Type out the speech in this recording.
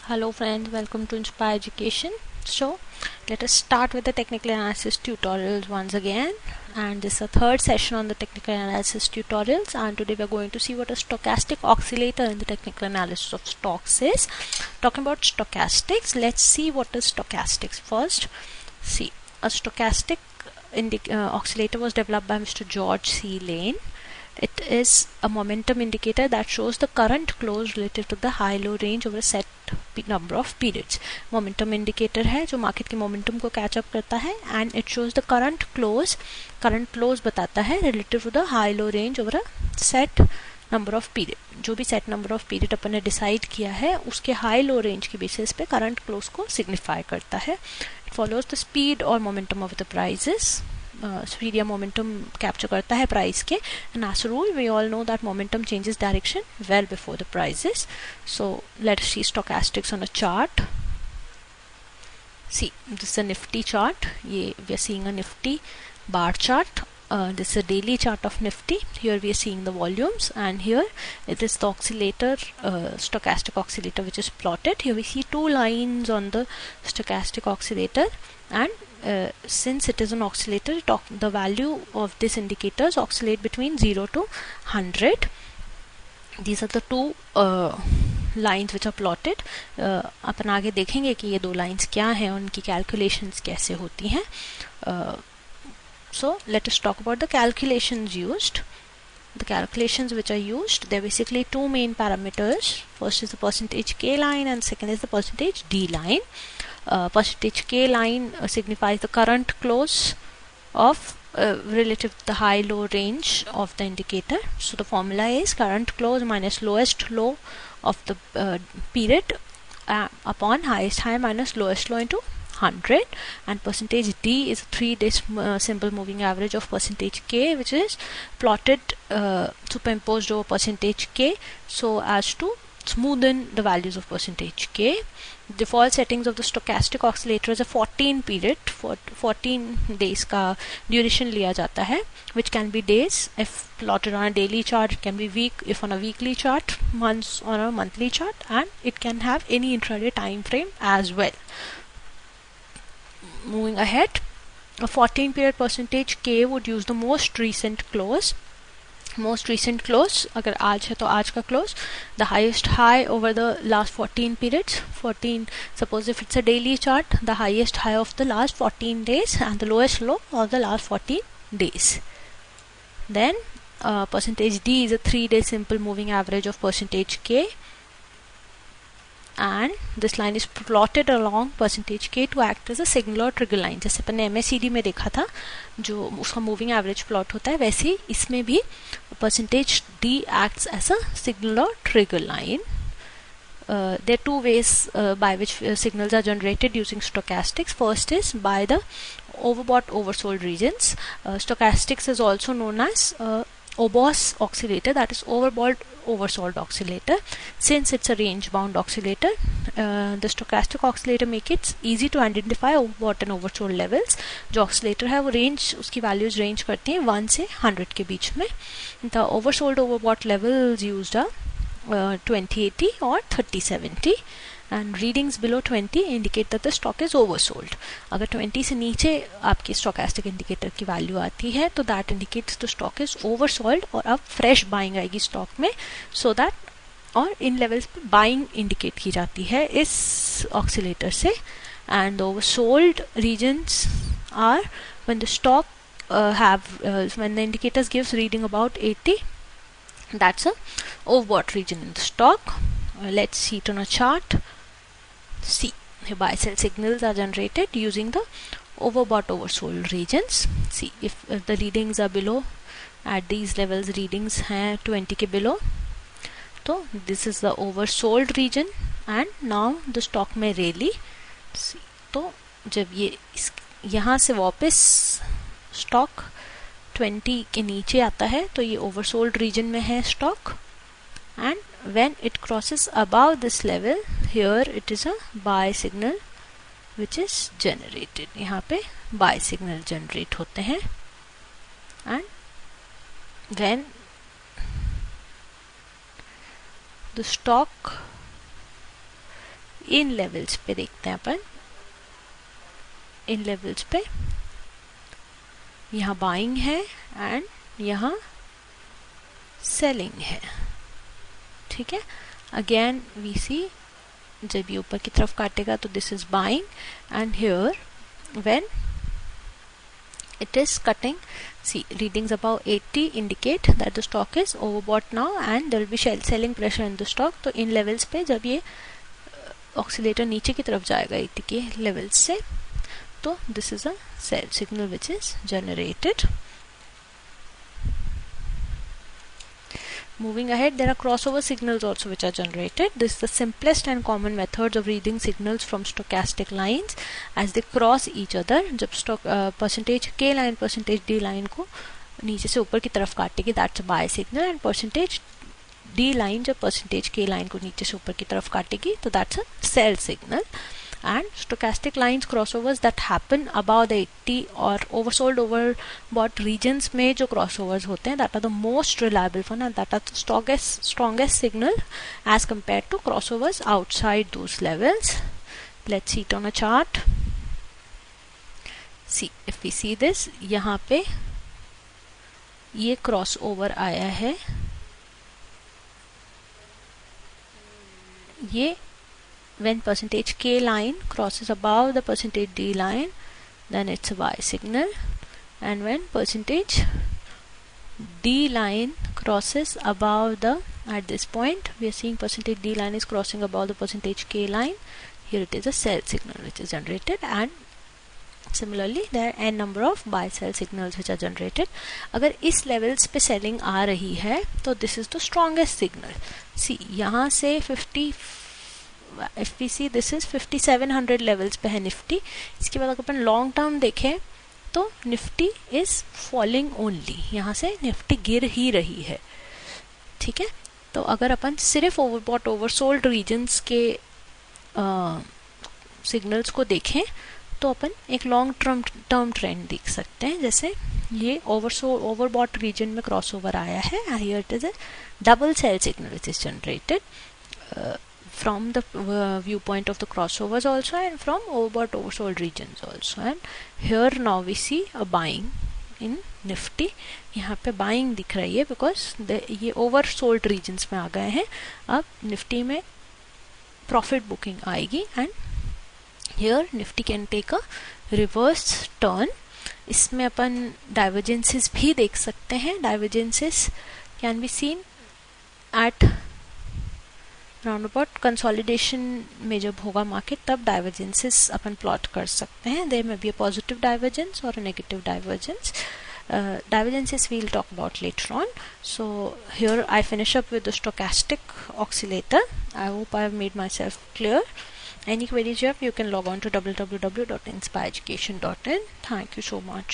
Hello friends, welcome to Inspire Education. So let us start with the technical analysis tutorials once again, and this is the third session on the technical analysis tutorials, and today we are going to see what a stochastic oscillator in the technical analysis of stocks is. Talking about stochastics, let's see what is stochastics first. See, a stochastic oscillator was developed by Mr. George C. Lane. It is a momentum indicator that shows the current close relative to the high-low range over a set number of periods. Momentum indicator है जो market के momentum को catch up करता है, and it shows the current close बताता है relative to the high low range over a set number of period. जो भी सेट नंबर ऑफ पीरियड अपन ने डिसाइड किया है उसके हाई लो रेंज के बेसिस पे करंट क्लोज को सिग्निफाई करता है. इट फॉलोज द स्पीड और momentum of the prices. Speed या मोमेंटम कैप्चर करता है प्राइस के, and as rule we all know that momentum changes direction well before the prices. So let's see stochastics on a chart. See, this is a Nifty chart. We are seeing a Nifty bar chart. This is a daily chart of Nifty. Here we are seeing the volumes, and here it is the oscillator, stochastic oscillator, which is plotted. Here we see two lines on the stochastic oscillator, and since it is an oscillator, the value of this indicators oscillate between 0 to 100. These are the two lines which are plotted. अपन आगे देखेंगे कि ये दो lines क्या हैं, उनकी calculations कैसे होती हैं. So let us talk about the calculations used. The calculations which are used, there are basically two main parameters. First is the percentage K line, and second is the percentage D line. Percentage K line signifies the current close of relative to the high-low range of the indicator. So the formula is current close minus lowest low of the period upon highest high minus lowest low into 100, and percentage D is a 3-day simple moving average of percentage K, which is plotted superimposed over percentage K so as to smoothen the values of percentage K. Default settings of the stochastic oscillator is a 14 period, 14 days का duration लिया जाता है, which can be days if plotted on a daily chart, it can be week if on a weekly chart, months on a monthly chart, and it can have any intraday time frame as well. Moving ahead, a 14 period percentage K would use the most recent close. अगर आज है तो आज का close, the highest high over the last 14 periods. 14, suppose if it's a daily chart, the highest high of the last 14 days and the lowest low of the last 14 days. Then percentage D is a 3-day simple moving average of percentage K, and this line is plotted along percentage K to act as a signal or trigger line. जैसे अपन ने MACD में देखा था जो उसका moving average plot होता है, वैसे ही इसमें भी percentage D acts as a signal or trigger line. There are two ways by which signals are generated using stochastics. First is by the overbought oversold regions. Stochastics is also known as OBOS oscillator, that is overbought oversold oscillator. Since it's a range bound oscillator, the stochastic oscillator make it easy to identify overbought and oversold levels. जो oscillator है वो range, उसकी values range करती हैं 1 से 100 के बीच में. The oversold overbought levels used are 2080 or 3070, and readings below 20 indicate that the stock is oversold. अगर 20 से नीचे आपकी stochastic indicator की value आती है तो that indicates the stock is oversold, और अब fresh buying आएगी stock में, so that और इन levels पे buying indicate की जाती है इस oscillator से. And the oversold regions are when the stock when the indicators gives reading about 80, that's a overbought region in the stock. Let's see it on a chart. See, the buy sell signals are generated using the overbought oversold regions. See, if the readings are below, at these levels readings हैं 20 के below, तो this is the oversold region, and now the stock में rally. See, तो जब ये यहाँ से वापस stock 20 के नीचे आता है तो ये oversold region में है stock, and when it crosses above this level, here it is a buy signal which is generated. यहाँ पे buy signal generate होते हैं, and when the stock in levels पे देखते हैं अपन। इन लेवल्स पे यहाँ बाइंग है एंड यहाँ सेलिंग है, ठीक है। अगेन वी सी जब ये ऊपर की तरफ काटेगा तो this is buying, and here when it is cutting, see readings above 80 indicate that the stock is overbought now and there will be selling pressure in the stock। तो इन लेवल्स पे जब ये ऑक्सीलेटर नीचे की तरफ जाएगा 80 के लेवल्स से, तो this is a sell signal which is generated. Moving ahead, there are crossover signals also which are generated. This is the simplest and common methods of reading signals from stochastic lines as they cross each other। जब percentage K line percentage D line को नीचे से ऊपर की तरफ काटेगी, that's a buy signal, and percentage D line जब percentage K line को नीचे से ऊपर की तरफ काटेगी तो that's a sell signal। And stochastic lines crossovers that happen above the 80 or oversold overbought regions में जो crossovers होते हैं, that are the most reliable one and that are the strongest signal as compared to crossovers outside those levels। Let's see it on a chart। See, if we see this, यहाँ पे ये crossover आया है, ये when percentage K line crosses above the percentage D line, then it's a buy signal, and when percentage D line crosses above the, at this point we are seeing percentage D line is crossing above the percentage K line, here it is a sell signal which is generated, and similarly there are n number of buy sell signals which are generated। अगर इस levels पे selling आ रही है तो this is the strongest signal। see यहाँ से 50, if we see this is 5700 levels पे है निफ्टी। इसके बाद अगर अपन लॉन्ग टर्म देखें तो निफ्टी इज फॉलिंग ओनली, यहाँ से निफ्टी गिर ही रही है, ठीक है। तो अगर अपन सिर्फ ओवरबॉट ओवरसोल्ड रीजन्स के सिग्नल्स को देखें तो अपन एक लॉन्ग टर्म ट्रेंड देख सकते हैं। जैसे ये ओवरबॉट रीजन में क्रॉसओवर आया है, here it is a double sell signal which is generated from the viewpoint of the crossovers also and from overbought oversold regions also, and here now we see a buying in nifty। यहाँ पे buying दिख रही है because ये oversold regions में आ गए हैं। अब निफ्टी में profit booking आएगी and here nifty can take a reverse turn। इसमें अपन divergences भी देख सकते हैं। divergences can be seen at round about consolidation में जब होगा मार्केट तब डाइवर्जेंसेस अपन प्लॉट कर सकते हैं। देयर में बी अ पॉजिटिव डाइवर्जेंस और a negative divergence. Divergences we'll talk about later on। So here I finish up with the stochastic oscillator। I hope I have made myself clear। Any queries you have, you can log on to www.inspireeducation.in। Thank you so much।